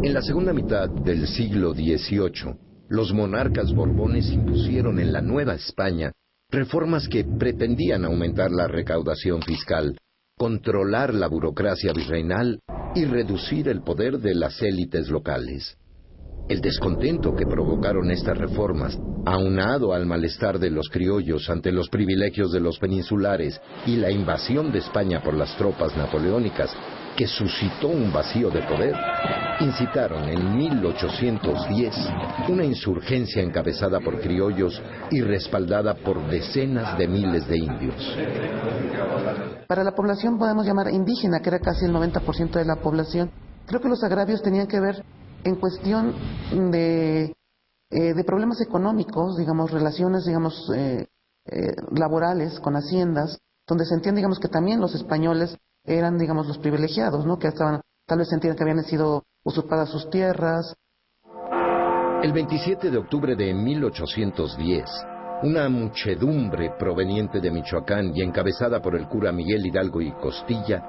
En la segunda mitad del siglo XVIII, los monarcas borbones impusieron en la Nueva España reformas que pretendían aumentar la recaudación fiscal, controlar la burocracia virreinal y reducir el poder de las élites locales. El descontento que provocaron estas reformas, aunado al malestar de los criollos ante los privilegios de los peninsulares y la invasión de España por las tropas napoleónicas, que suscitó un vacío de poder, incitaron en 1810 una insurgencia encabezada por criollos y respaldada por decenas de miles de indios. Para la población podemos llamar indígena, que era casi el 90% de la población, creo que los agravios tenían que ver en cuestión de problemas económicos, digamos, relaciones, digamos, laborales con haciendas, donde sentían, digamos, que también los españoles eran, digamos, los privilegiados, ¿no? Que estaban, tal vez sentían que habían sido usurpadas sus tierras. El 27 de octubre de 1810, una muchedumbre proveniente de Michoacán y encabezada por el cura Miguel Hidalgo y Costilla,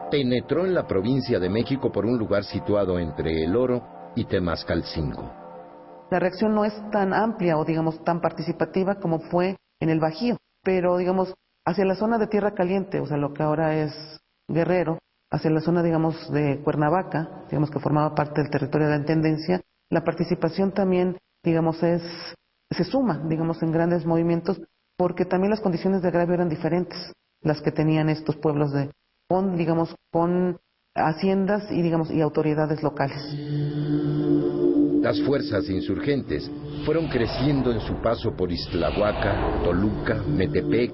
penetró en la provincia de México por un lugar situado entre El Oro y Temascalcingo. La reacción no es tan amplia o, digamos, tan participativa como fue en el Bajío, pero, digamos, hacia la zona de Tierra Caliente, o sea, lo que ahora es Guerrero, hacia la zona, digamos, de Cuernavaca, digamos, que formaba parte del territorio de la Intendencia, la participación también, digamos, se suma, digamos, en grandes movimientos, porque también las condiciones de agravio eran diferentes, las que tenían estos pueblos con haciendas y, digamos, y autoridades locales. Las fuerzas insurgentes fueron creciendo en su paso por Ixtlahuaca, Toluca, Metepec,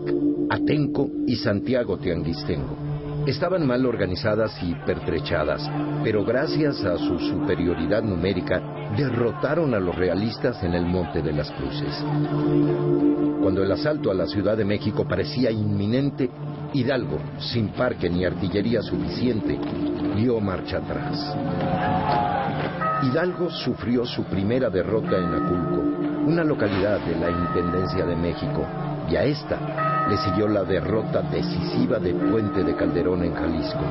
Atenco y Santiago Tianguistengo. Estaban mal organizadas y pertrechadas, pero gracias a su superioridad numérica, derrotaron a los realistas en el Monte de las Cruces. Cuando el asalto a la Ciudad de México parecía inminente, Hidalgo, sin parque ni artillería suficiente, dio marcha atrás. Hidalgo sufrió su primera derrota en Aculco, una localidad de la Intendencia de México, y a esta le siguió la derrota decisiva de Puente de Calderón en Jalisco.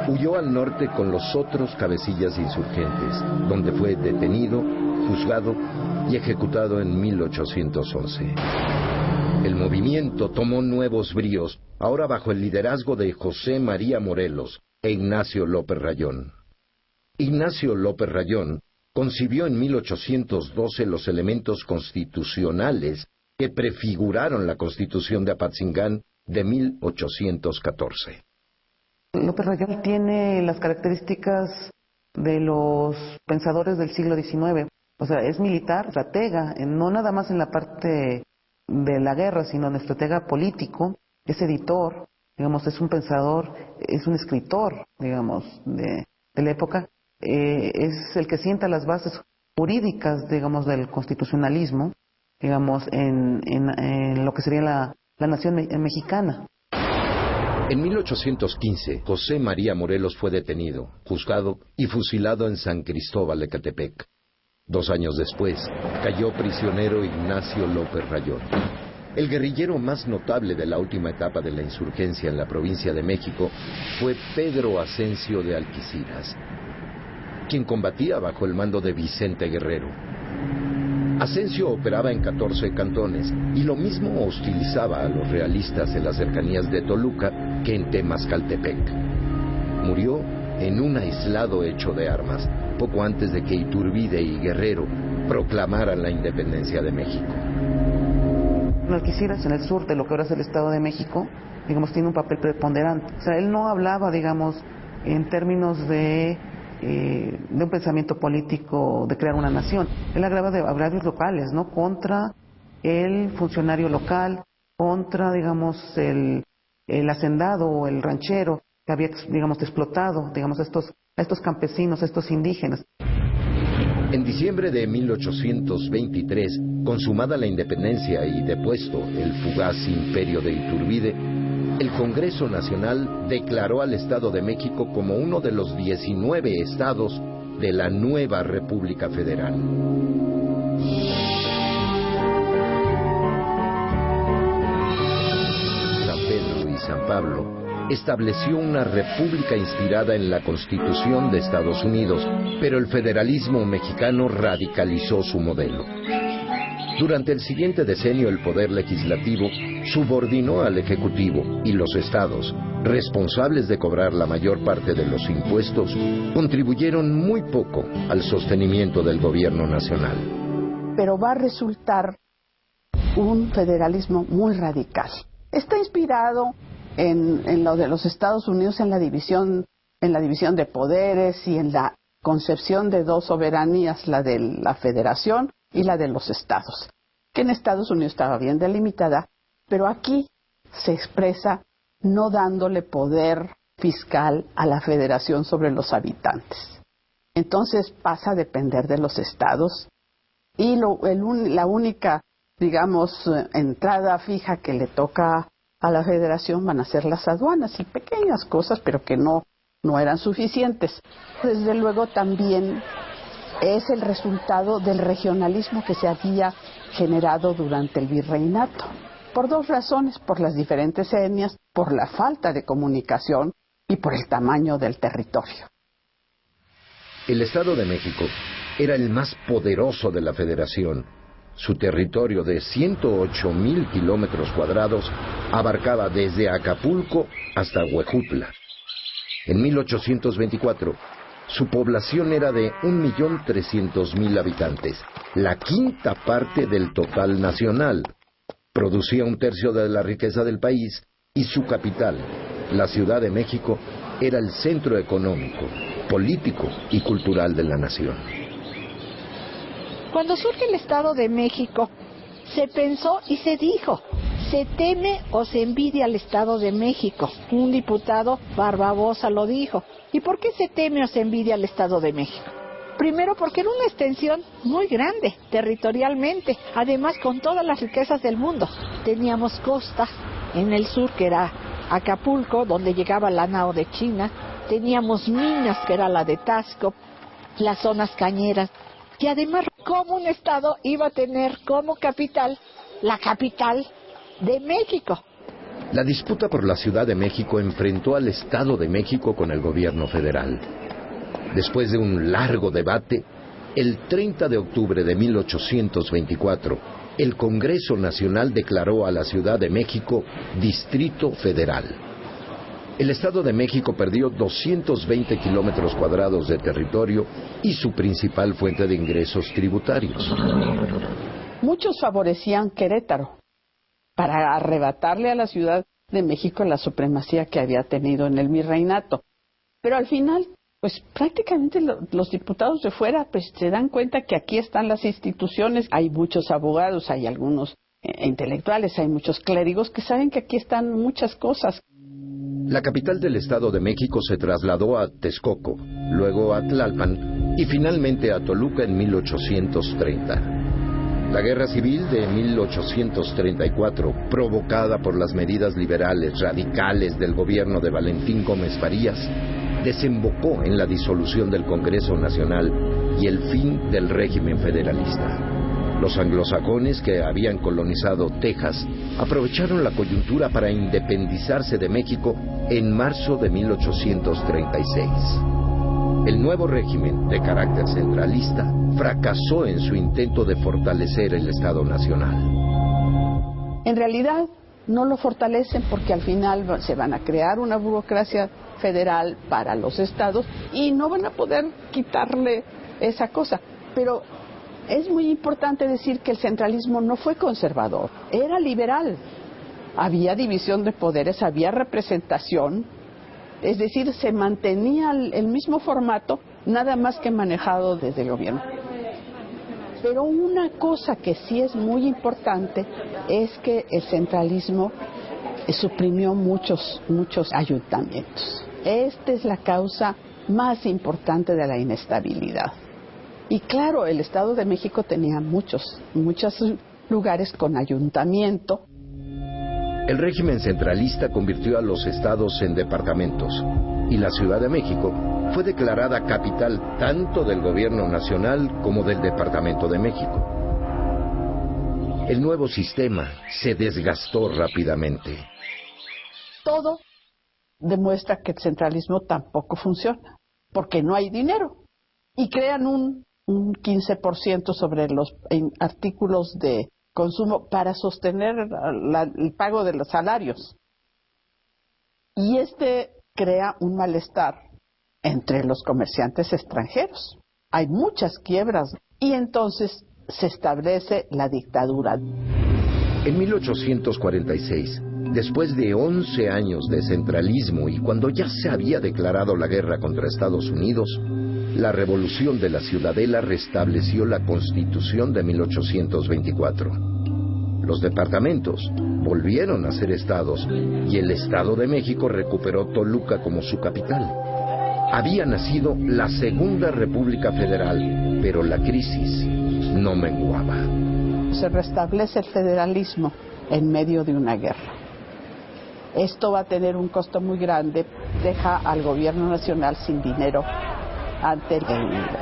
Huyó al norte con los otros cabecillas insurgentes, donde fue detenido, juzgado y ejecutado en 1811. El movimiento tomó nuevos bríos, ahora bajo el liderazgo de José María Morelos e Ignacio López Rayón. Ignacio López Rayón concibió en 1812 los elementos constitucionales que prefiguraron la Constitución de Apatzingán de 1814. López Rayón tiene las características de los pensadores del siglo XIX. O sea, es militar, estratega, no nada más en la parte de la guerra, sino en estratega político, es editor, digamos, es un pensador, es un escritor, digamos, de la época. Es el que sienta las bases jurídicas, digamos, del constitucionalismo, digamos, en lo que sería la nación mexicana. En 1815, José María Morelos fue detenido, juzgado y fusilado en San Cristóbal de Catepec. 2 años después, cayó prisionero Ignacio López Rayón. El guerrillero más notable de la última etapa de la insurgencia en la provincia de México fue Pedro Asensio de Alquiciras, quien combatía bajo el mando de Vicente Guerrero. Asensio operaba en 14 cantones y lo mismo hostilizaba a los realistas en las cercanías de Toluca que en Temascaltepec. Murió en un aislado hecho de armas, poco antes de que Iturbide y Guerrero proclamaran la independencia de México. Alquiciras, en el sur de lo que ahora es el Estado de México, digamos, tiene un papel preponderante. O sea, él no hablaba, digamos, en términos de un pensamiento político de crear una nación. Él hablaba de agravios locales, ¿no? Contra el funcionario local, contra, digamos, el hacendado o el ranchero que había, digamos, explotado, digamos, a estos campesinos, a estos indígenas. En diciembre de 1823, consumada la independencia y depuesto el fugaz imperio de Iturbide, el Congreso Nacional declaró al Estado de México como uno de los 19 estados de la nueva República Federal. San Pedro y San Pablo estableció una república inspirada en la Constitución de Estados Unidos, pero el federalismo mexicano radicalizó su modelo. Durante el siguiente decenio, el poder legislativo subordinó al ejecutivo y los estados, responsables de cobrar la mayor parte de los impuestos, contribuyeron muy poco al sostenimiento del gobierno nacional. Pero va a resultar un federalismo muy radical. Está inspirado en lo de los Estados Unidos, en la división de poderes y en la concepción de dos soberanías, la de la federación y la de los estados, que en Estados Unidos estaba bien delimitada, pero aquí se expresa no dándole poder fiscal a la federación sobre los habitantes. Entonces pasa a depender de los estados y la única, digamos, entrada fija que le toca a la federación van a ser las aduanas y pequeñas cosas, pero que no eran suficientes. Desde luego también es el resultado del regionalismo que se había generado durante el virreinato. Por dos razones, por las diferentes etnias, por la falta de comunicación y por el tamaño del territorio. El Estado de México era el más poderoso de la Federación. Su territorio de 108,000 kilómetros cuadrados abarcaba desde Acapulco hasta Huejutla. En 1824, su población era de 1,300,000 habitantes, la quinta parte del total nacional. Producía 1/3 de la riqueza del país y su capital, la Ciudad de México, era el centro económico, político y cultural de la nación. Cuando surge el Estado de México, se pensó y se dijo, se teme o se envidia al Estado de México. Un diputado, Barbabosa, lo dijo. ¿Y por qué se teme o se envidia al Estado de México? Primero, porque era una extensión muy grande, territorialmente, además con todas las riquezas del mundo. Teníamos costa en el sur, que era Acapulco, donde llegaba la nao de China. Teníamos minas, que era la de Taxco, las zonas cañeras. Y además, como un Estado iba a tener como capital, la capital de México. La disputa por la Ciudad de México enfrentó al Estado de México con el gobierno federal. Después de un largo debate, el 30 de octubre de 1824, el Congreso Nacional declaró a la Ciudad de México Distrito Federal. El Estado de México perdió 220 kilómetros cuadrados de territorio y su principal fuente de ingresos tributarios. Muchos favorecían Querétaro para arrebatarle a la Ciudad de México la supremacía que había tenido en el virreinato. Pero al final, pues prácticamente los diputados de fuera pues se dan cuenta que aquí están las instituciones. Hay muchos abogados, hay algunos intelectuales, hay muchos clérigos que saben que aquí están muchas cosas. La capital del Estado de México se trasladó a Texcoco, luego a Tlalpan y finalmente a Toluca en 1830. La Guerra Civil de 1834, provocada por las medidas liberales radicales del gobierno de Valentín Gómez Farías, desembocó en la disolución del Congreso Nacional y el fin del régimen federalista. Los anglosajones que habían colonizado Texas aprovecharon la coyuntura para independizarse de México en marzo de 1836. El nuevo régimen, de carácter centralista, fracasó en su intento de fortalecer el Estado Nacional. En realidad no lo fortalecen porque al final se van a crear una burocracia federal para los estados y no van a poder quitarle esa cosa. Pero es muy importante decir que el centralismo no fue conservador, era liberal. Había división de poderes, había representación, es decir, se mantenía el mismo formato, nada más que manejado desde el gobierno. Pero una cosa que sí es muy importante es que el centralismo suprimió muchos ayuntamientos. Esta es la causa más importante de la inestabilidad. Y claro, el Estado de México tenía muchos lugares con ayuntamiento. El régimen centralista convirtió a los estados en departamentos y la Ciudad de México fue declarada capital tanto del gobierno nacional como del Departamento de México. El nuevo sistema se desgastó rápidamente. Todo demuestra que el centralismo tampoco funciona, porque no hay dinero. Y crean un 15% sobre los artículos de consumo para sostener el pago de los salarios. Y crea un malestar entre los comerciantes extranjeros. Hay muchas quiebras y entonces se establece la dictadura. En 1846, después de 11 años de centralismo y cuando ya se había declarado la guerra contra Estados Unidos, la Revolución de la Ciudadela restableció la Constitución de 1824. Los departamentos volvieron a ser estados y el Estado de México recuperó Toluca como su capital. Había nacido la Segunda República Federal, pero la crisis no menguaba. Se restablece el federalismo en medio de una guerra. Esto va a tener un costo muy grande, deja al gobierno nacional sin dinero ante el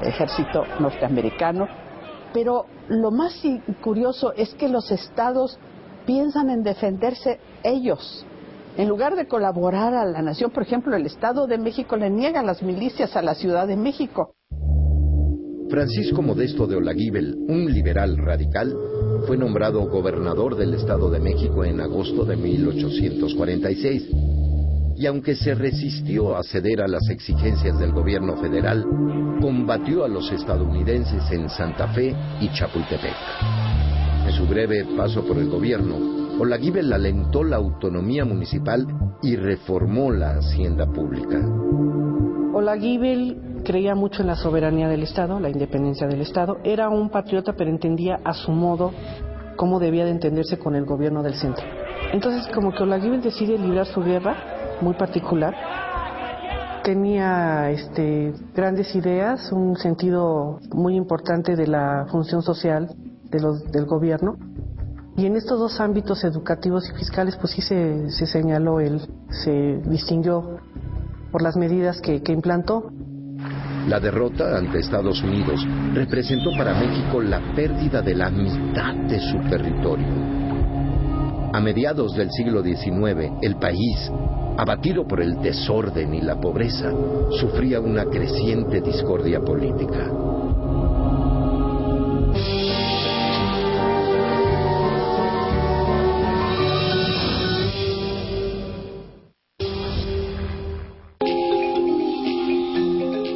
ejército norteamericano, pero lo más curioso es que los estados piensan en defenderse ellos. En lugar de colaborar a la nación, por ejemplo, el Estado de México le niega las milicias a la Ciudad de México. Francisco Modesto de Olaguíbel, un liberal radical, fue nombrado gobernador del Estado de México en agosto de 1846. Y aunque se resistió a ceder a las exigencias del gobierno federal, combatió a los estadounidenses en Santa Fe y Chapultepec. En su breve paso por el gobierno, Olaguíbel alentó la autonomía municipal y reformó la hacienda pública. Olaguíbel creía mucho en la soberanía del Estado, la independencia del Estado. Era un patriota, pero entendía a su modo cómo debía de entenderse con el gobierno del centro. Entonces, como que Olaguíbel decide librar su guerra, muy particular. Tenía grandes ideas, un sentido muy importante de la función social del gobierno. Y en estos dos ámbitos educativos y fiscales, pues sí se señaló él, se distinguió por las medidas que implantó. La derrota ante Estados Unidos representó para México la pérdida de la mitad de su territorio. A mediados del siglo XIX, el país, abatido por el desorden y la pobreza, sufría una creciente discordia política.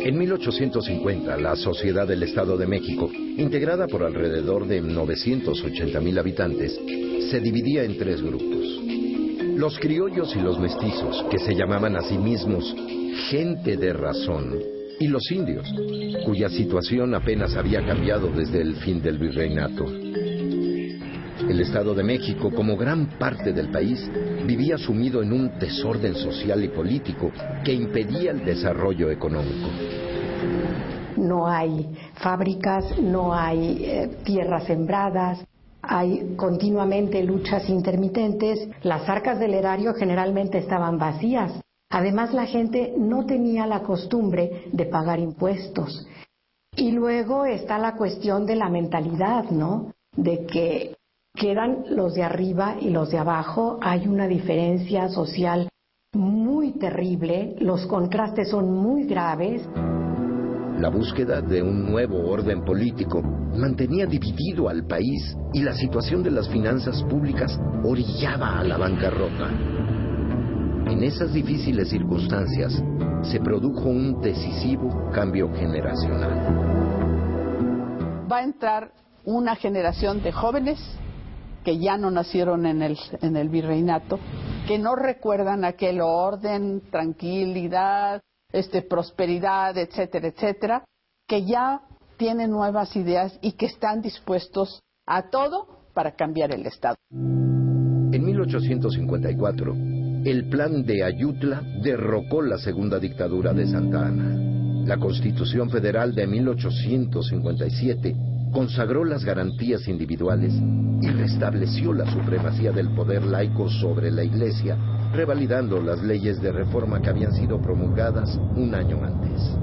En 1850, la Sociedad del Estado de México, integrada por alrededor de 980,000 habitantes, se dividía en tres grupos. Los criollos y los mestizos, que se llamaban a sí mismos gente de razón, y los indios, cuya situación apenas había cambiado desde el fin del virreinato. El Estado de México, como gran parte del país, vivía sumido en un desorden social y político que impedía el desarrollo económico. No hay fábricas, no hay tierras sembradas, hay continuamente luchas intermitentes, las arcas del erario generalmente estaban vacías. Además, la gente no tenía la costumbre de pagar impuestos. Y luego está la cuestión de la mentalidad, ¿no? De que quedan los de arriba y los de abajo, hay una diferencia social muy terrible, los contrastes son muy graves. La búsqueda de un nuevo orden político mantenía dividido al país y la situación de las finanzas públicas orillaba a la bancarrota. En esas difíciles circunstancias se produjo un decisivo cambio generacional. Va a entrar una generación de jóvenes que ya no nacieron en el virreinato, que no recuerdan aquel orden, tranquilidad, prosperidad, etcétera, etcétera, que ya tienen nuevas ideas y que están dispuestos a todo para cambiar el Estado. En 1854, el Plan de Ayutla derrocó la segunda dictadura de Santa Anna. La Constitución Federal de 1857 consagró las garantías individuales y restableció la supremacía del poder laico sobre la Iglesia, revalidando las leyes de reforma que habían sido promulgadas un año antes.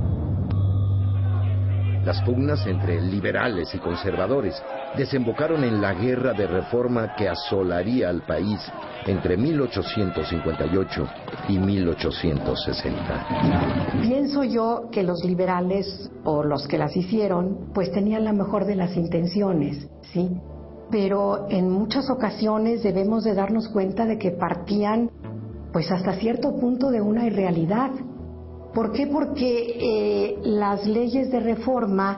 Las pugnas entre liberales y conservadores desembocaron en la guerra de reforma que asolaría al país entre 1858 y 1860. Pienso yo que los liberales, o los que las hicieron, pues tenían la mejor de las intenciones, ¿sí? Pero en muchas ocasiones debemos de darnos cuenta de que partían, pues hasta cierto punto, de una irrealidad. ¿Por qué? Porque las leyes de reforma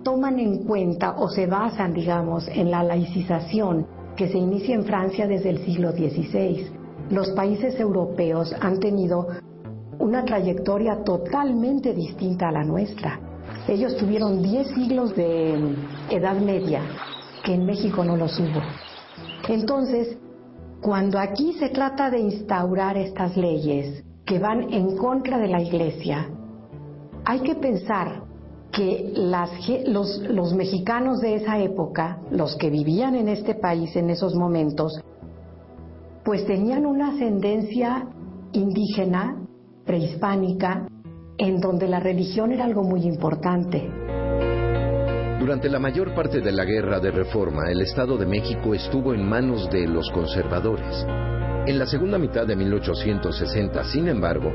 toman en cuenta o se basan, digamos, en la laicización que se inicia en Francia desde el siglo XVI. Los países europeos han tenido una trayectoria totalmente distinta a la nuestra. Ellos tuvieron 10 siglos de Edad Media, que en México no los hubo. Entonces, cuando aquí se trata de instaurar estas leyes que van en contra de la Iglesia, hay que pensar que los mexicanos de esa época, los que vivían en este país en esos momentos, pues tenían una ascendencia indígena, prehispánica, en donde la religión era algo muy importante. Durante la mayor parte de la Guerra de Reforma, el Estado de México estuvo en manos de los conservadores. En la segunda mitad de 1860, sin embargo,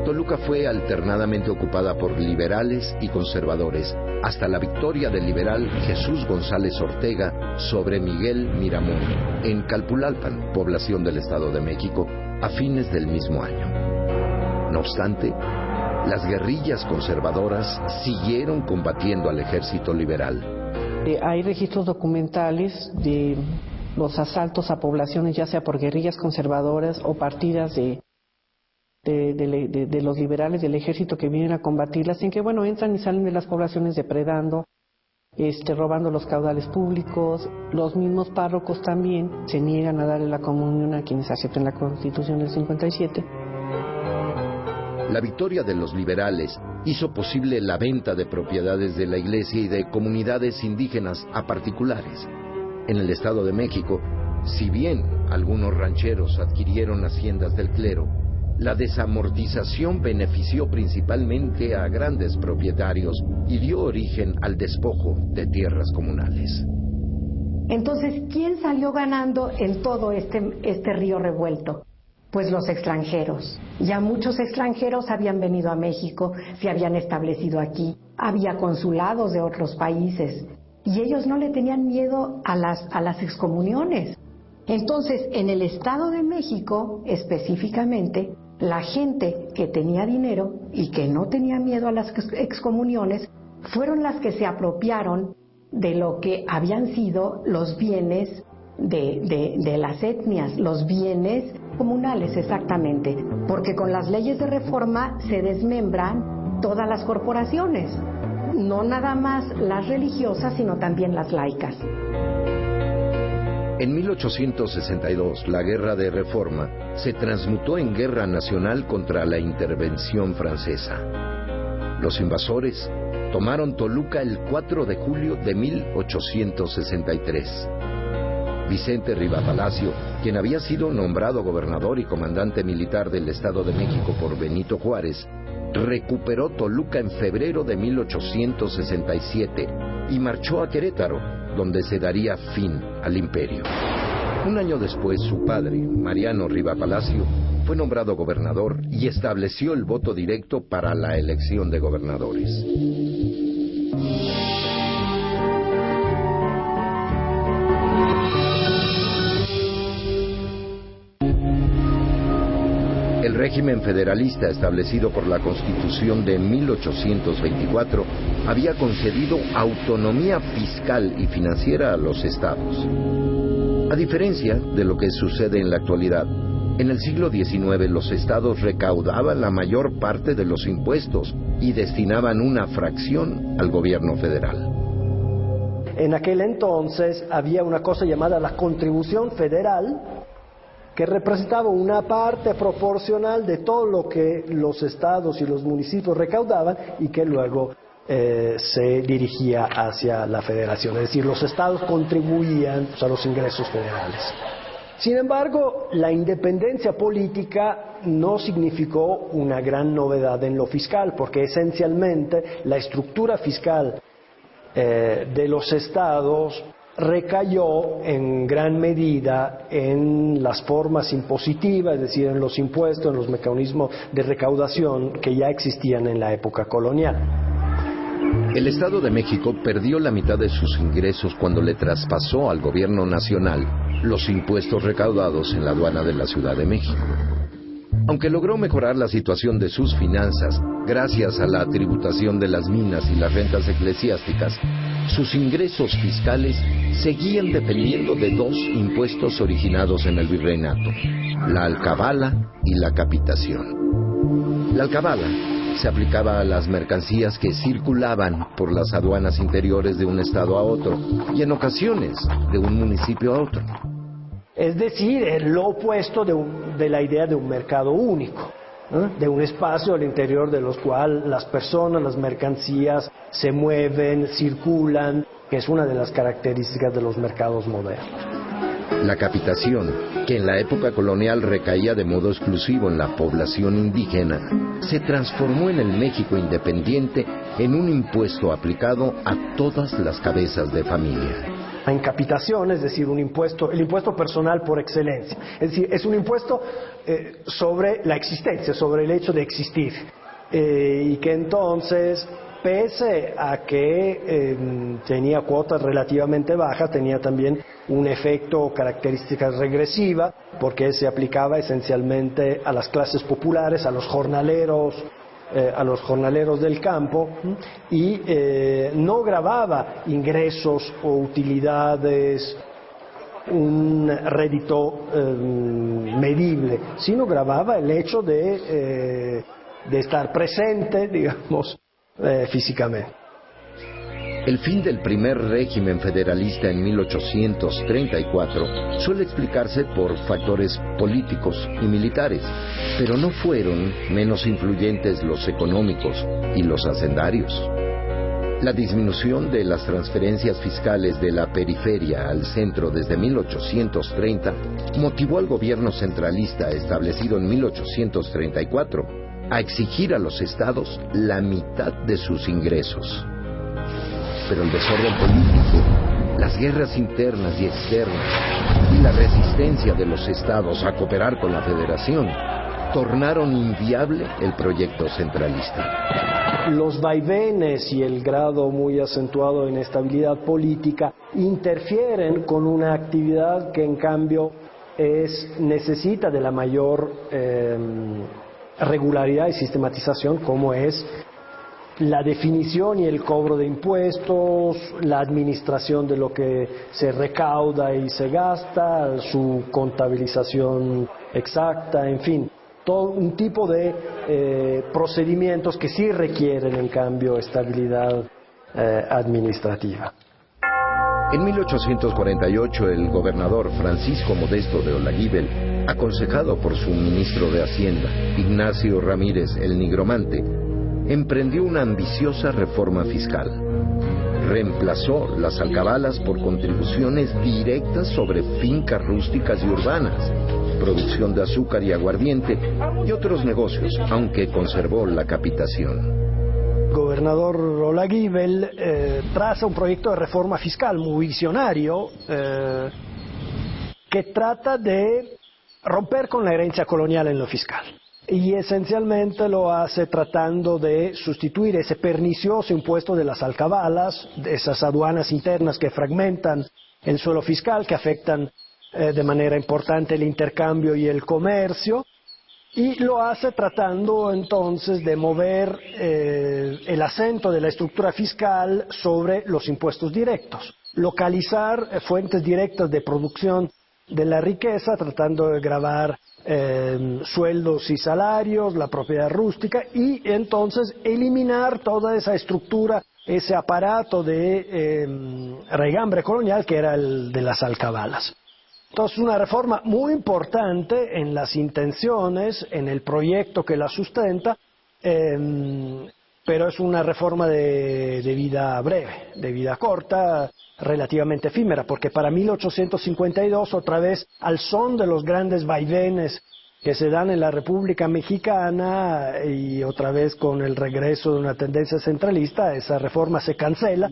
Toluca fue alternadamente ocupada por liberales y conservadores, hasta la victoria del liberal Jesús González Ortega sobre Miguel Miramón, en Calpulalpan, población del Estado de México, a fines del mismo año. No obstante, las guerrillas conservadoras siguieron combatiendo al ejército liberal. Hay registros documentales de los asaltos a poblaciones, ya sea por guerrillas conservadoras o partidas de los liberales del ejército que vienen a combatirlas, en que, bueno, entran y salen de las poblaciones depredando, robando los caudales públicos. Los mismos párrocos también se niegan a darle la comunión a quienes acepten la Constitución del 57. La victoria de los liberales hizo posible la venta de propiedades de la iglesia y de comunidades indígenas a particulares. En el Estado de México, si bien algunos rancheros adquirieron haciendas del clero, la desamortización benefició principalmente a grandes propietarios y dio origen al despojo de tierras comunales. Entonces, ¿quién salió ganando en todo este río revuelto? Pues los extranjeros. Ya muchos extranjeros habían venido a México, se habían establecido aquí, había consulados de otros países, y ellos no le tenían miedo a las excomuniones. Entonces, en el Estado de México, específicamente, la gente que tenía dinero y que no tenía miedo a las excomuniones fueron las que se apropiaron de lo que habían sido los bienes de las etnias, los bienes comunales, exactamente, porque con las leyes de reforma se desmembran todas las corporaciones, no nada más las religiosas, sino también las laicas. En 1862, la Guerra de Reforma se transmutó en guerra nacional contra la intervención francesa. Los invasores tomaron Toluca el 4 de julio de 1863. Vicente Riva Palacio, quien había sido nombrado gobernador y comandante militar del Estado de México por Benito Juárez, recuperó Toluca en febrero de 1867 y marchó a Querétaro, donde se daría fin al imperio. Un año después, su padre, Mariano Riva Palacio, fue nombrado gobernador y estableció el voto directo para la elección de gobernadores. El régimen federalista establecido por la Constitución de 1824 había concedido autonomía fiscal y financiera a los estados. A diferencia de lo que sucede en la actualidad, en el siglo XIX los estados recaudaban la mayor parte de los impuestos y destinaban una fracción al gobierno federal. En aquel entonces había una cosa llamada la contribución federal, que representaba una parte proporcional de todo lo que los estados y los municipios recaudaban y que luego se dirigía hacia la federación. Es decir, los estados contribuían a los ingresos federales. Sin embargo, la independencia política no significó una gran novedad en lo fiscal, porque esencialmente la estructura fiscal de los estados recayó en gran medida en las formas impositivas, es decir, en los impuestos, en los mecanismos de recaudación que ya existían en la época colonial. El Estado de México perdió la mitad de sus ingresos cuando le traspasó al gobierno nacional los impuestos recaudados en la aduana de la Ciudad de México. Aunque logró mejorar la situación de sus finanzas gracias a la tributación de las minas y las rentas eclesiásticas, sus ingresos fiscales seguían dependiendo de dos impuestos originados en el virreinato: la alcabala y la capitación. La alcabala se aplicaba a las mercancías que circulaban por las aduanas interiores de un estado a otro y en ocasiones de un municipio a otro. Es decir, es lo opuesto de la idea de un mercado único, de un espacio al interior de los cuales las personas, las mercancías se mueven, circulan, que es una de las características de los mercados modernos. La capitación, que en la época colonial recaía de modo exclusivo en la población indígena, se transformó en el México independiente en un impuesto aplicado a todas las cabezas de familia. En capitación, es decir, el impuesto personal por excelencia. Es decir, es un impuesto sobre la existencia, sobre el hecho de existir. Y que entonces, pese a que tenía cuotas relativamente bajas, tenía también un efecto o características regresiva, porque se aplicaba esencialmente a las clases populares, a los jornaleros del campo, y no gravaba ingresos o utilidades, un rédito medible, sino gravaba el hecho de estar presente, digamos, físicamente. El fin del primer régimen federalista en 1834 suele explicarse por factores políticos y militares, pero no fueron menos influyentes los económicos y los hacendarios. La disminución de las transferencias fiscales de la periferia al centro desde 1830 motivó al gobierno centralista establecido en 1834 a exigir a los estados la mitad de sus ingresos. Pero el desorden político, las guerras internas y externas y la resistencia de los estados a cooperar con la federación tornaron inviable el proyecto centralista. Los vaivenes y el grado muy acentuado de inestabilidad política interfieren con una actividad que en cambio necesita de la mayor regularidad y sistematización, como es la definición y el cobro de impuestos, la administración de lo que se recauda y se gasta, su contabilización exacta, en fin, todo un tipo de procedimientos que sí requieren, en cambio, estabilidad administrativa. En 1848, el gobernador Francisco Modesto de Olaguíbel, aconsejado por su ministro de Hacienda, Ignacio Ramírez el Nigromante, emprendió una ambiciosa reforma fiscal. Reemplazó las alcabalas por contribuciones directas sobre fincas rústicas y urbanas, producción de azúcar y aguardiente y otros negocios, aunque conservó la capitación. El gobernador Olaguíbel traza un proyecto de reforma fiscal muy visionario que trata de romper con la herencia colonial en lo fiscal. Y esencialmente lo hace tratando de sustituir ese pernicioso impuesto de las alcabalas, de esas aduanas internas que fragmentan el suelo fiscal, que afectan de manera importante el intercambio y el comercio, y lo hace tratando entonces de mover el acento de la estructura fiscal sobre los impuestos directos, localizar fuentes directas de producción de la riqueza, tratando de gravar sueldos y salarios, la propiedad rústica, y entonces eliminar toda esa estructura, ese aparato de raigambre colonial que era el de las alcabalas. Entonces, una reforma muy importante en las intenciones, en el proyecto que la sustenta, pero es una reforma de vida breve, de vida corta, relativamente efímera, porque para 1852, otra vez, al son de los grandes vaivenes que se dan en la República Mexicana y otra vez con el regreso de una tendencia centralista, esa reforma se cancela.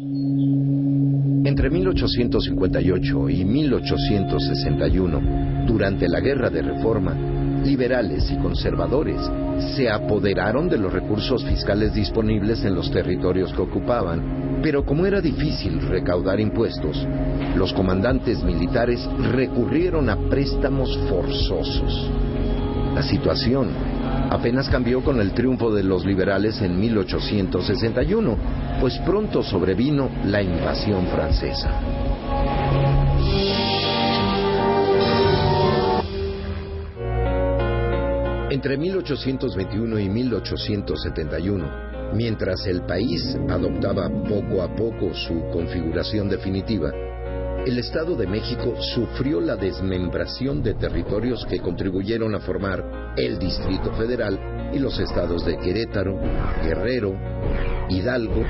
Entre 1858 y 1861, durante la Guerra de Reforma, liberales y conservadores se apoderaron de los recursos fiscales disponibles en los territorios que ocupaban, pero como era difícil recaudar impuestos, los comandantes militares recurrieron a préstamos forzosos. La situación apenas cambió con el triunfo de los liberales en 1861, pues pronto sobrevino la invasión francesa. Entre 1821 y 1871, mientras el país adoptaba poco a poco su configuración definitiva, el Estado de México sufrió la desmembración de territorios que contribuyeron a formar el Distrito Federal y los estados de Querétaro, Guerrero, Hidalgo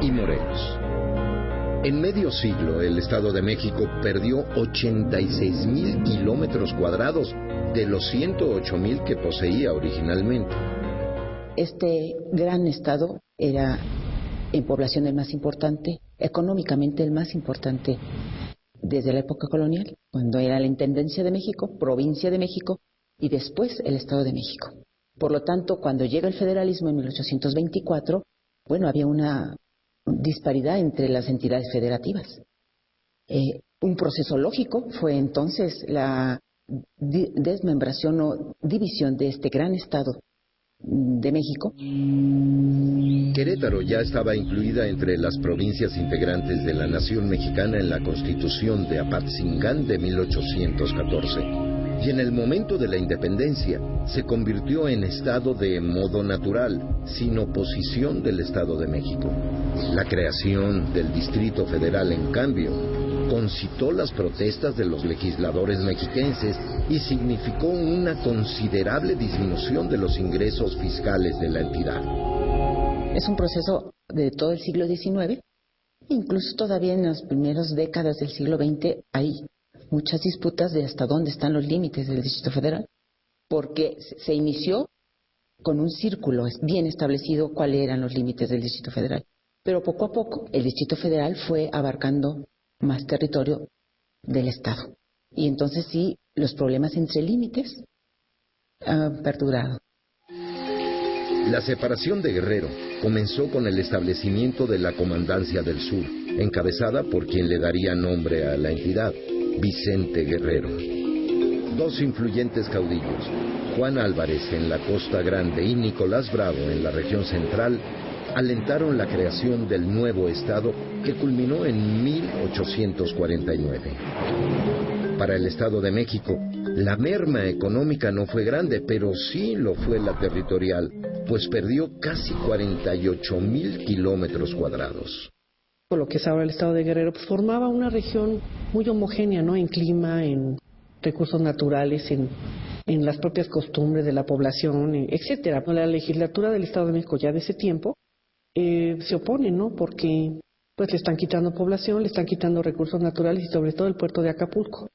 y Morelos. En medio siglo, el Estado de México perdió 86,000 kilómetros cuadrados de los 108,000 que poseía originalmente. Este gran estado era en población el más importante, económicamente el más importante desde la época colonial, cuando era la Intendencia de México, Provincia de México y después el Estado de México. Por lo tanto, cuando llega el federalismo en 1824, había una disparidad entre las entidades federativas. Un proceso lógico fue entonces la desmembración o división de este gran estado de México. Querétaro ya estaba incluida entre las provincias integrantes de la nación mexicana en la Constitución de Apatzingán de 1814. Y en el momento de la independencia se convirtió en estado de modo natural, sin oposición del Estado de México. La creación del Distrito Federal, en cambio, concitó las protestas de los legisladores mexiquenses y significó una considerable disminución de los ingresos fiscales de la entidad. Es un proceso de todo el siglo XIX, incluso todavía en las primeras décadas del siglo XX hay muchas disputas de hasta dónde están los límites del Distrito Federal, porque se inició con un círculo bien establecido cuáles eran los límites del Distrito Federal, pero poco a poco el Distrito Federal fue abarcando más territorio del Estado. Y entonces sí, los problemas entre límites han perdurado. La separación de Guerrero comenzó con el establecimiento de la Comandancia del Sur, encabezada por quien le daría nombre a la entidad, Vicente Guerrero. Dos influyentes caudillos, Juan Álvarez en la Costa Grande y Nicolás Bravo en la región central, alentaron la creación del nuevo estado que culminó en 1849. Para el Estado de México, la merma económica no fue grande, pero sí lo fue la territorial, pues perdió casi 48,000 kilómetros cuadrados. Lo que es ahora el Estado de Guerrero, pues formaba una región muy homogénea, ¿no? En clima, en recursos naturales, en las propias costumbres de la población, etcétera. La legislatura del Estado de México ya de ese tiempo se opone, ¿no? Porque pues le están quitando población, le están quitando recursos naturales y sobre todo el puerto de Acapulco.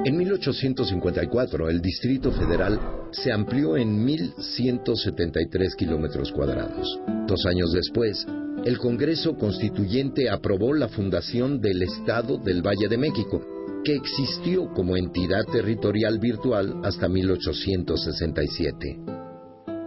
En 1854, el Distrito Federal se amplió en 1,173 kilómetros cuadrados. 2 años después, el Congreso Constituyente aprobó la fundación del Estado del Valle de México, que existió como entidad territorial virtual hasta 1867.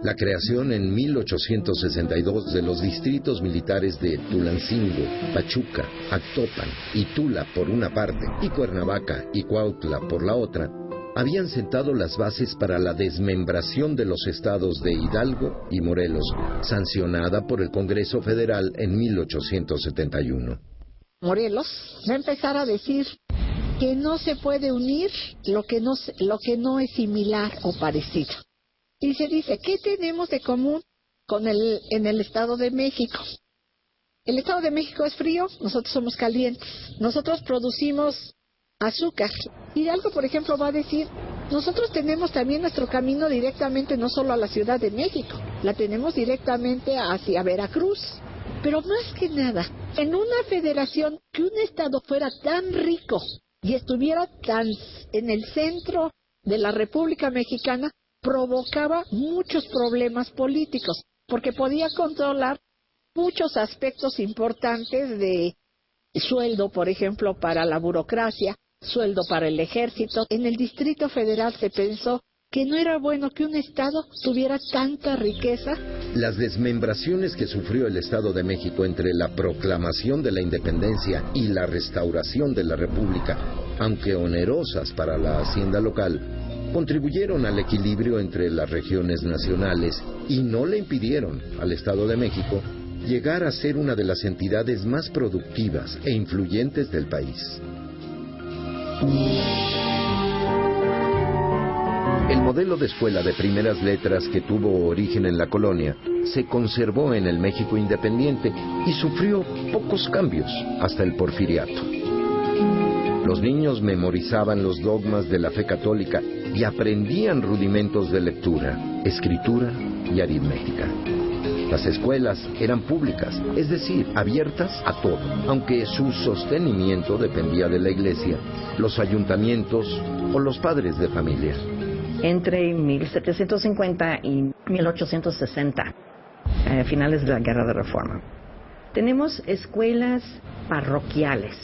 La creación en 1862 de los distritos militares de Tulancingo, Pachuca, Actopan y Tula por una parte, y Cuernavaca y Cuautla por la otra, habían sentado las bases para la desmembración de los estados de Hidalgo y Morelos, sancionada por el Congreso Federal en 1871. Morelos va a empezar a decir que no se puede unir lo que no es similar o parecido. Y se dice, ¿qué tenemos de común en el Estado de México? El Estado de México es frío, nosotros somos calientes. Nosotros producimos azúcar. Hidalgo, por ejemplo, va a decir Nosotros tenemos también nuestro camino directamente no solo a la Ciudad de México, la tenemos directamente hacia Veracruz. Pero más que nada, en una federación, que un estado fuera tan rico y estuviera tan en el centro de la República Mexicana, provocaba muchos problemas políticos, porque podía controlar muchos aspectos importantes de sueldo, por ejemplo, para la burocracia, sueldo para el ejército. En el Distrito Federal se pensó que no era bueno que un estado tuviera tanta riqueza. Las desmembraciones que sufrió el Estado de México entre la proclamación de la independencia y la restauración de la República, aunque onerosas para la hacienda local, contribuyeron al equilibrio entre las regiones nacionales y no le impidieron al Estado de México llegar a ser una de las entidades más productivas e influyentes del país. El modelo de escuela de primeras letras que tuvo origen en la colonia se conservó en el México independiente y sufrió pocos cambios hasta el Porfiriato. Los niños memorizaban los dogmas de la fe católica y aprendían rudimentos de lectura, escritura y aritmética. Las escuelas eran públicas, es decir, abiertas a todo, aunque su sostenimiento dependía de la iglesia, los ayuntamientos o los padres de familia. Entre 1750 y 1860, finales de la Guerra de Reforma, tenemos escuelas parroquiales.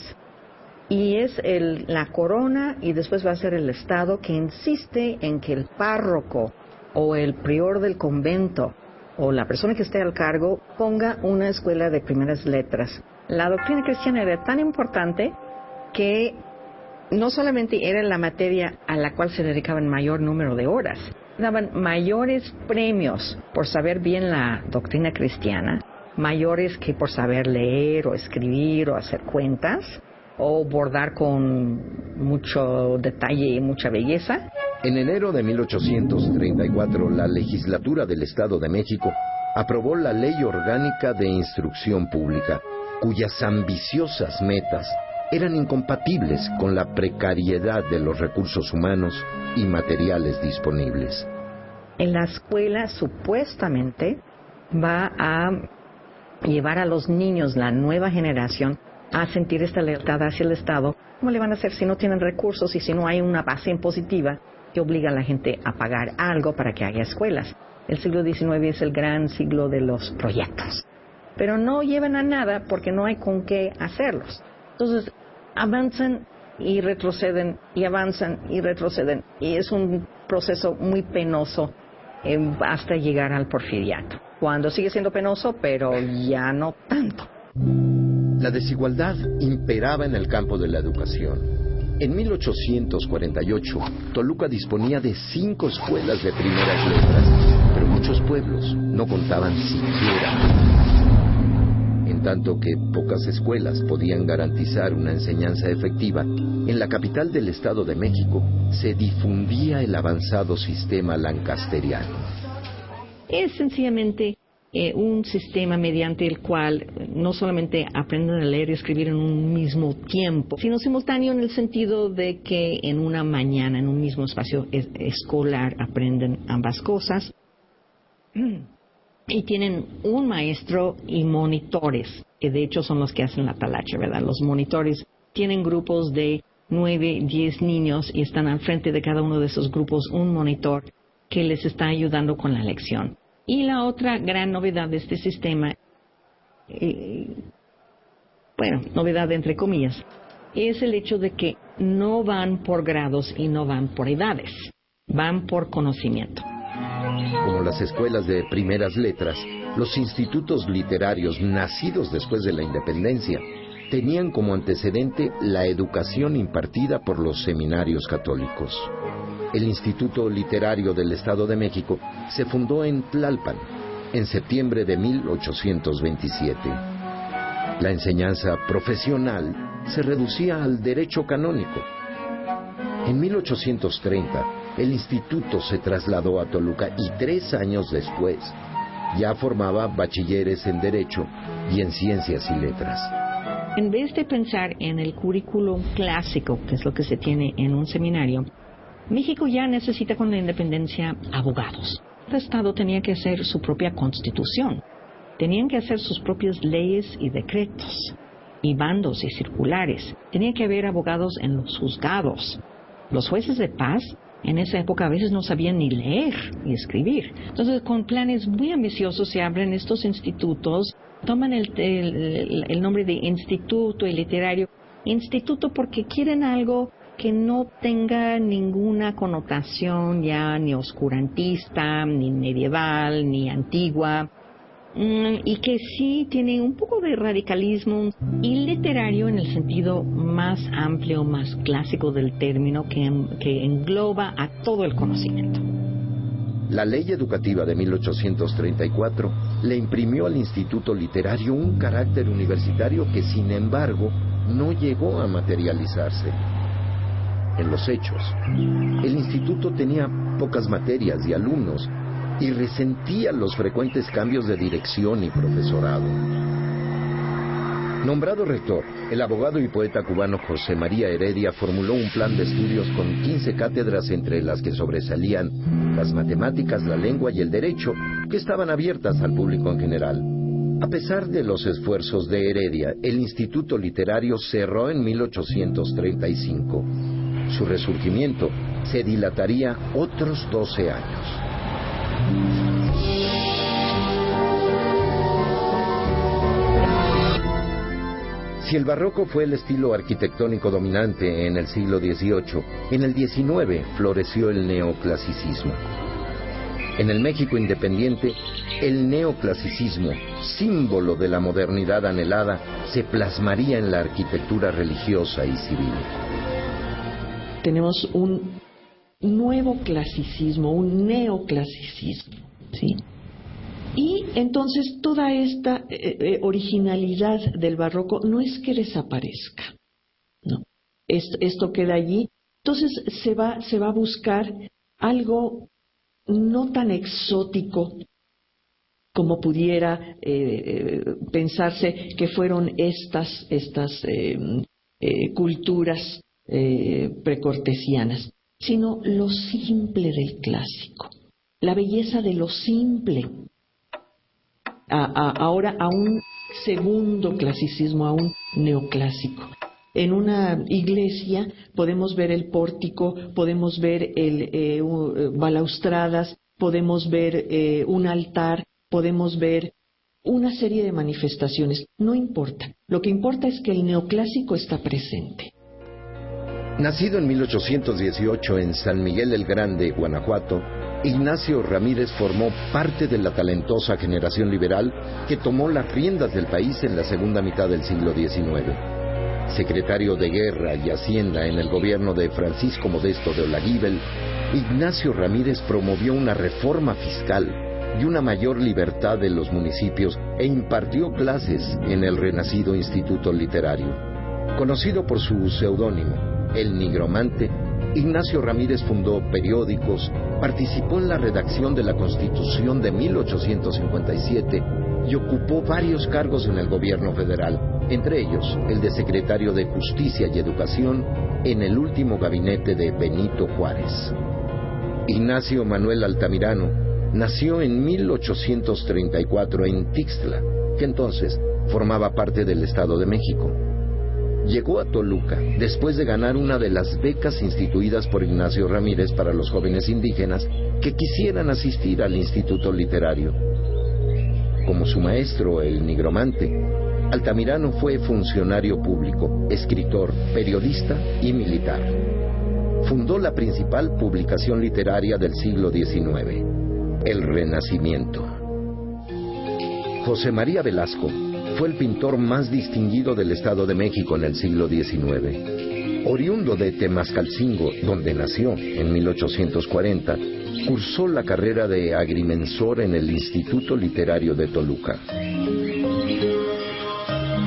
Y es la corona y después va a ser el Estado que insiste en que el párroco o el prior del convento o la persona que esté al cargo ponga una escuela de primeras letras. La doctrina cristiana era tan importante que no solamente era la materia a la cual se dedicaban mayor número de horas, daban mayores premios por saber bien la doctrina cristiana, mayores que por saber leer o escribir o hacer cuentas o bordar con mucho detalle y mucha belleza. En enero de 1834, la legislatura del Estado de México aprobó la Ley Orgánica de Instrucción Pública, cuyas ambiciosas metas eran incompatibles con la precariedad de los recursos humanos y materiales disponibles. En la escuela supuestamente va a llevar a los niños, la nueva generación, a sentir esta lealtad hacia el Estado. ¿Cómo le van a hacer si no tienen recursos y si no hay una base impositiva que obliga a la gente a pagar algo para que haya escuelas? El siglo XIX es el gran siglo de los proyectos, pero no llevan a nada porque no hay con qué hacerlos. Entonces avanzan y retroceden y avanzan y retroceden y es un proceso muy penoso hasta llegar al Porfiriato, cuando sigue siendo penoso pero ya no tanto. La desigualdad imperaba en el campo de la educación. En 1848, Toluca disponía de 5 escuelas de primeras letras, pero muchos pueblos no contaban siquiera. En tanto que pocas escuelas podían garantizar una enseñanza efectiva, en la capital del Estado de México se difundía el avanzado sistema lancasteriano. Es sencillamente un sistema mediante el cual no solamente aprenden a leer y escribir en un mismo tiempo, sino simultáneo en el sentido de que en una mañana, en un mismo espacio escolar, aprenden ambas cosas. Y tienen un maestro y monitores, que de hecho son los que hacen la talacha, ¿verdad? Los monitores tienen grupos de 9, 10 niños y están al frente de cada uno de esos grupos un monitor que les está ayudando con la lección. Y la otra gran novedad de este sistema, novedad entre comillas, es el hecho de que no van por grados y no van por edades, van por conocimiento. Como las escuelas de primeras letras, los institutos literarios nacidos después de la independencia tenían como antecedente la educación impartida por los seminarios católicos. El Instituto Literario del Estado de México se fundó en Tlalpan, en septiembre de 1827. La enseñanza profesional se reducía al derecho canónico. En 1830, el instituto se trasladó a Toluca y 3 años después ya formaba bachilleres en Derecho y en Ciencias y Letras. En vez de pensar en el currículum clásico, que es lo que se tiene en un seminario, México ya necesita con la independencia abogados. Cada estado tenía que hacer su propia constitución. Tenían que hacer sus propias leyes y decretos, y bandos y circulares. Tenía que haber abogados en los juzgados. Los jueces de paz en esa época a veces no sabían ni leer ni escribir. Entonces, con planes muy ambiciosos se abren estos institutos, toman el nombre de instituto y literario. Instituto porque quieren algo que no tenga ninguna connotación ya ni oscurantista, ni medieval, ni antigua, y que sí tiene un poco de radicalismo y literario en el sentido más amplio, más clásico del término, que engloba a todo el conocimiento. La Ley Educativa de 1834 le imprimió al Instituto Literario un carácter universitario que, sin embargo, no llegó a materializarse. En los hechos, el instituto tenía pocas materias y alumnos y resentía los frecuentes cambios de dirección y profesorado. Nombrado rector, el abogado y poeta cubano José María Heredia formuló un plan de estudios con 15 cátedras, entre las que sobresalían las matemáticas, la lengua y el derecho, que estaban abiertas al público en general. A pesar de los esfuerzos de Heredia, el Instituto Literario cerró en 1835. Su resurgimiento se dilataría otros 12 años. Si el barroco fue el estilo arquitectónico dominante en el siglo XVIII, en el XIX floreció el neoclasicismo. En el México independiente, el neoclasicismo, símbolo de la modernidad anhelada, se plasmaría en la arquitectura religiosa y civil. Tenemos un nuevo clasicismo, un neoclasicismo, ¿sí? Y entonces toda esta originalidad del barroco no es que desaparezca, ¿no? Esto queda allí. Entonces se va a buscar algo no tan exótico como pudiera pensarse que fueron estas culturas precortesianas, sino lo simple del clásico, la belleza de lo simple. Ahora a un segundo clasicismo, a un neoclásico. En una iglesia podemos ver el pórtico, podemos ver balaustradas, podemos ver un altar, podemos ver una serie de manifestaciones. No importa. Lo que importa es que el neoclásico está presente. Nacido en 1818 en San Miguel el Grande, Guanajuato, Ignacio Ramírez formó parte de la talentosa generación liberal que tomó las riendas del país en la segunda mitad del siglo XIX. Secretario de Guerra y Hacienda en el gobierno de Francisco Modesto de Olaguíbel, Ignacio Ramírez promovió una reforma fiscal y una mayor libertad de los municipios e impartió clases en el renacido Instituto Literario. Conocido por su seudónimo, El Nigromante, Ignacio Ramírez fundó periódicos, participó en la redacción de la Constitución de 1857 y ocupó varios cargos en el gobierno federal, entre ellos el de secretario de Justicia y Educación en el último gabinete de Benito Juárez. Ignacio Manuel Altamirano nació en 1834 en Tixtla, que entonces formaba parte del Estado de México. Llegó a Toluca después de ganar una de las becas instituidas por Ignacio Ramírez para los jóvenes indígenas que quisieran asistir al Instituto Literario. Como su maestro, el Nigromante, Altamirano fue funcionario público, escritor, periodista y militar. Fundó la principal publicación literaria del siglo XIX, El Renacimiento. José María Velasco fue el pintor más distinguido del Estado de México en el siglo XIX. Oriundo de Temascalcingo, donde nació en 1840, cursó la carrera de agrimensor en el Instituto Literario de Toluca.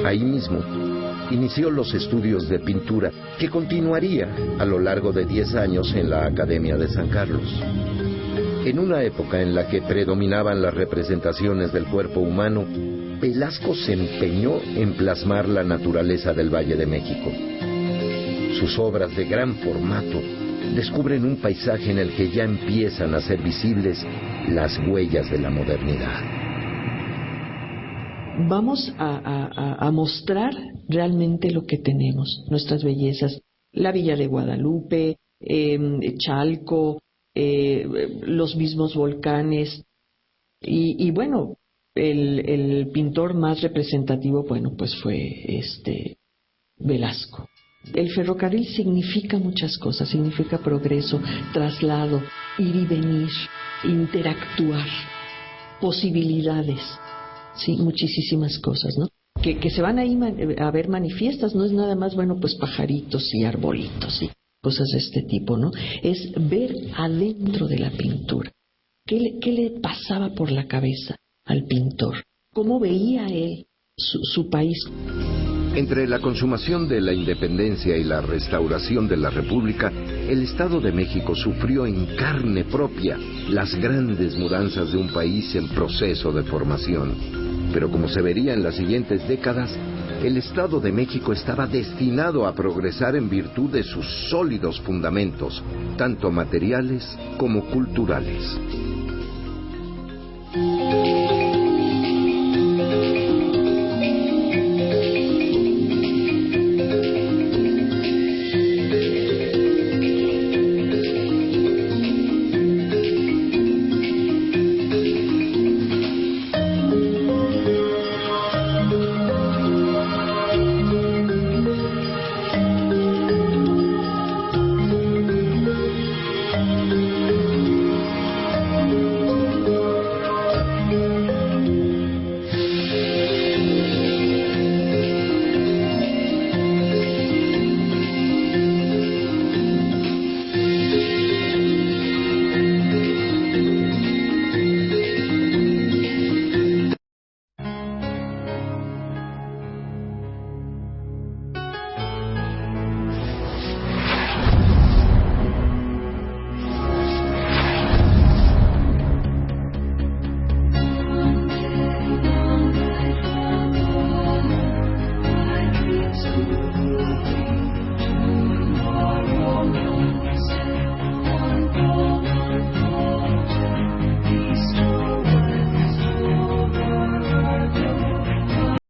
Ahí mismo inició los estudios de pintura, que continuaría a lo largo de 10 años en la Academia de San Carlos. En una época en la que predominaban las representaciones del cuerpo humano, Velasco se empeñó en plasmar la naturaleza del Valle de México. Sus obras de gran formato descubren un paisaje en el que ya empiezan a ser visibles las huellas de la modernidad. Vamos a mostrar realmente lo que tenemos, nuestras bellezas. La Villa de Guadalupe, Chalco, los mismos volcanes. Y bueno, el pintor más representativo, bueno, pues fue Velasco. El ferrocarril significa muchas cosas, significa progreso, traslado, ir y venir, interactuar, posibilidades, sí, muchísimas cosas, ¿no? Que se van ahí a ver manifiestas, no es nada más, bueno, pues pajaritos y arbolitos y cosas de este tipo, ¿no? Es ver adentro de la pintura. ¿Qué le pasaba por la cabeza al pintor? ¿Cómo veía él su país? Entre la consumación de la independencia y la restauración de la República, el Estado de México sufrió en carne propia las grandes mudanzas de un país en proceso de formación. Pero como se vería en las siguientes décadas, el Estado de México estaba destinado a progresar en virtud de sus sólidos fundamentos, tanto materiales como culturales.